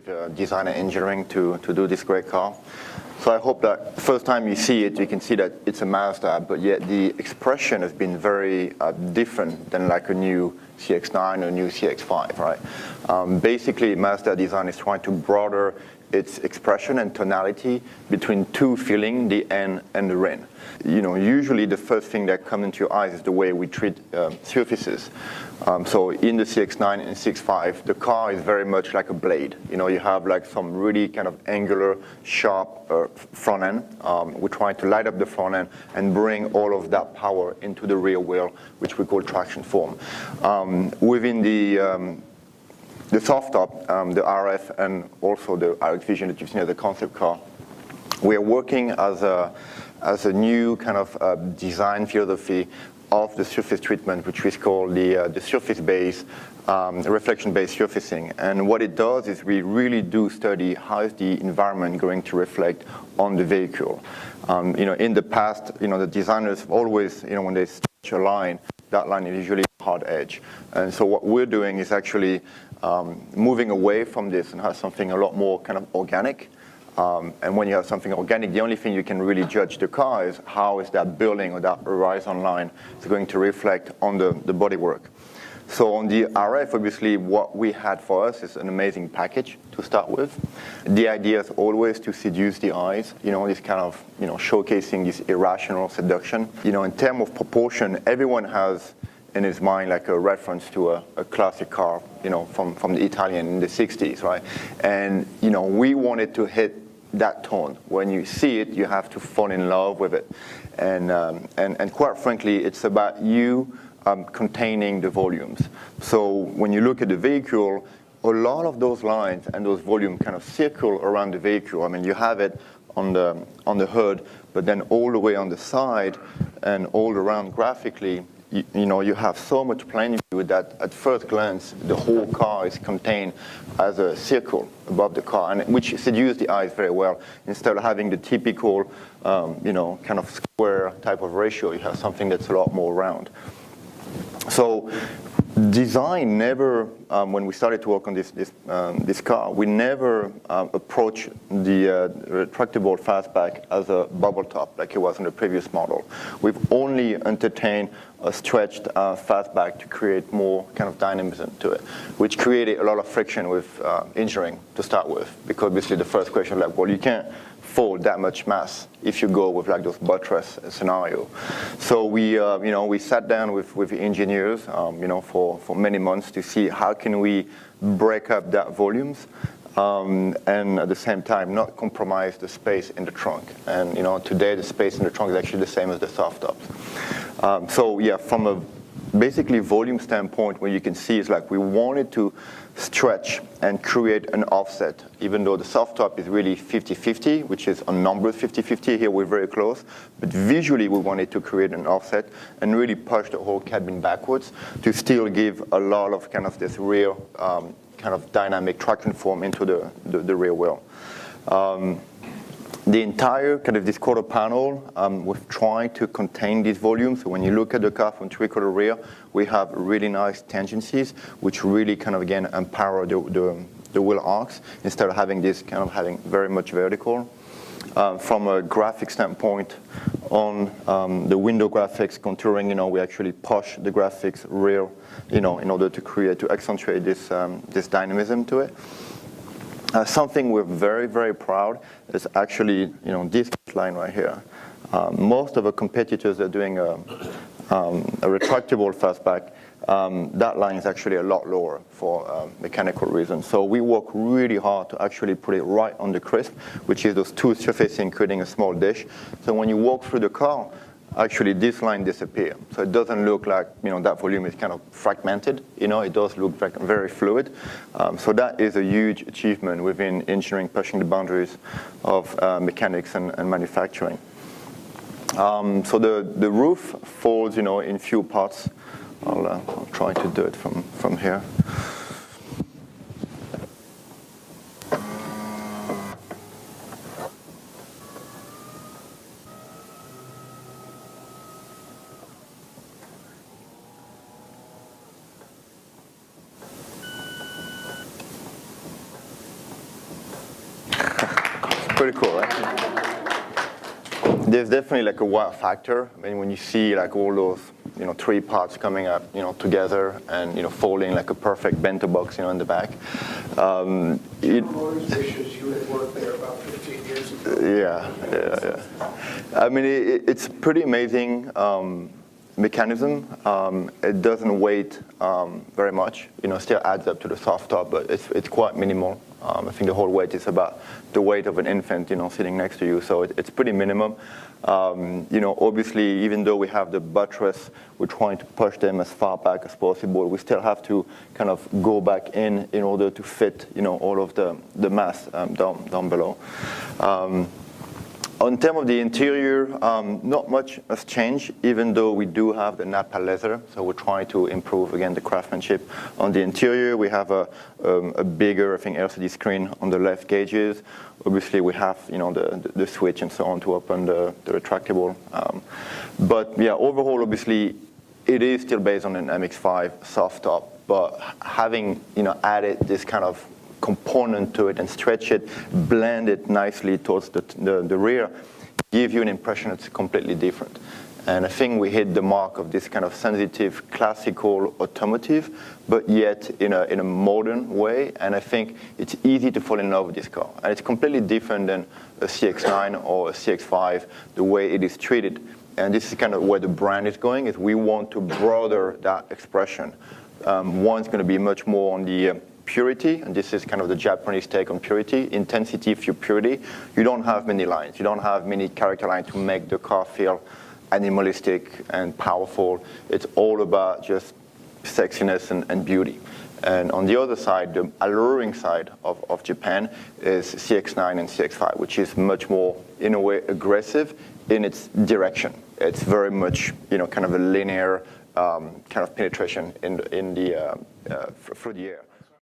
with design and engineering to do this great car. So I hope that the first time you see it, you can see that it's a Mazda, but yet the expression has been very different than like a new CX-9 or a new CX-5, right? Basically, Mazda design is trying to broaden its expression and tonality between two feeling, the N and the RIN. You know, usually the first thing that comes into your eyes is the way we treat surfaces. So in the CX-9 and CX-5, the car is very much like a blade. You know, you have like some really kind of angular, sharp front end. We're trying to light up the front end and bring all of that power into the rear wheel, which we call traction form. Within the soft top, the RF, and also the RX Vision that you've seen as a concept car, we are working as a new kind of design philosophy of the surface treatment, which is called the surface-based, reflection-based surfacing. And what it does is we really do study how is the environment going to reflect on the vehicle. You know, in the past, you know, the designers always, you know, when they stretch a line, that line is usually a hard edge. And so what we're doing is actually moving away from this and have something a lot more kind of organic. And when you have something organic, the only thing you can really judge the car is how is that building or that horizon line is going to reflect on the bodywork. So on the RF, obviously, what we had for us is an amazing package to start with. The idea is always to seduce the eyes, you know, this kind of, you know, showcasing this irrational seduction. You know, in terms of proportion, everyone has in his mind like a reference to a classic car, you know, from the Italian in the 60s, right? And, you know, we wanted to hit that tone. When you see it, you have to fall in love with it. And quite frankly, it's about you containing the volumes. So when you look at the vehicle, a lot of those lines and those volumes kind of circle around the vehicle. I mean, you have it on the hood, but then all the way on the side and all around graphically, you know, you have so much plain view that at first glance, the whole car is contained as a circle above the car, and which seduces the eyes very well. Instead of having the typical, you know, kind of square type of ratio, you have something that's a lot more round. So design never, when we started to work on this car, we never approached the retractable fastback as a bubble top like it was in the previous model. We've only entertained a stretched fastback to create more kind of dynamism to it, which created a lot of friction with engineering to start with, because obviously the first question like, well, you can't fold that much mass if you go with like those buttress scenario. So we, you know, we sat down with engineers, you know, for many months to see how can we break up that volumes, and at the same time not compromise the space in the trunk. And you know, today the space in the trunk is actually the same as the soft tops. So yeah, from a basically volume standpoint, what you can see is like we wanted to stretch and create an offset, even though the soft top is really 50-50, which is on numbers 50-50. Here we're very close, but visually we wanted to create an offset and really push the whole cabin backwards to still give a lot of kind of this rear kind of dynamic traction form into the rear wheel. The entire kind of this quarter panel, we've tried to contain these volumes. So when you look at the car from three-quarter rear, we have really nice tangencies, which really kind of, again, empower the wheel arcs instead of having this kind of having very much vertical. From a graphic standpoint, on the window graphics contouring, you know, we actually push the graphics rear, you know, in order to accentuate this dynamism to it. Something we're very, very proud is actually, you know, this line right here. Most of our competitors are doing a retractable fastback. That line is actually a lot lower for mechanical reasons. So we work really hard to actually put it right on the crisp, which is those two surfacing creating a small dish. So when you walk through the car, actually this line disappears. So it doesn't look like, you know, that volume is kind of fragmented. You know, it does look like very fluid. So that is a huge achievement within engineering, pushing the boundaries of mechanics and manufacturing. So the roof folds, you know, in few parts. I'll try to do it from here. pretty cool, right? There's definitely like a wow factor. I mean, when you see like all those, three parts coming up, together and, folding like a perfect bento box, in the back. Motors issues, you had worked there about 15 years ago. Yeah. I mean, it's a pretty amazing mechanism. It doesn't weigh very much. Still adds up to the soft top, but it's quite minimal. I think the whole weight is about the weight of an infant, sitting next to you. So it's pretty minimum. Obviously, even though we have the buttress, we're trying to push them as far back as possible. We still have to kind of go back in order to fit, all of the mass down below. On terms of the interior, not much has changed, even though we do have the Napa leather. So we're trying to improve, again, the craftsmanship. On the interior, we have a bigger, I think, LCD screen on the left gauges. Obviously, we have, the switch and so on to open the retractable. But yeah, overall, obviously, it is still based on an MX-5 soft top, but having, added this kind of component to it and stretch it, blend it nicely towards the rear, give you an impression it's completely different. And I think we hit the mark of this kind of sensitive, classical automotive, but yet in a modern way. And I think it's easy to fall in love with this car. And it's completely different than a CX-9 or a CX-5, the way it is treated. And this is kind of where the brand is going, is we want to broaden that expression. One's going to be much more on the purity, and this is kind of the Japanese take on purity, intensity through purity. You don't have many lines. You don't have many character lines to make the car feel animalistic and powerful. It's all about just sexiness and beauty. And on the other side, the alluring side of Japan is CX-9 and CX-5, which is much more, in a way, aggressive in its direction. It's very much, kind of a linear kind of penetration in the through the air.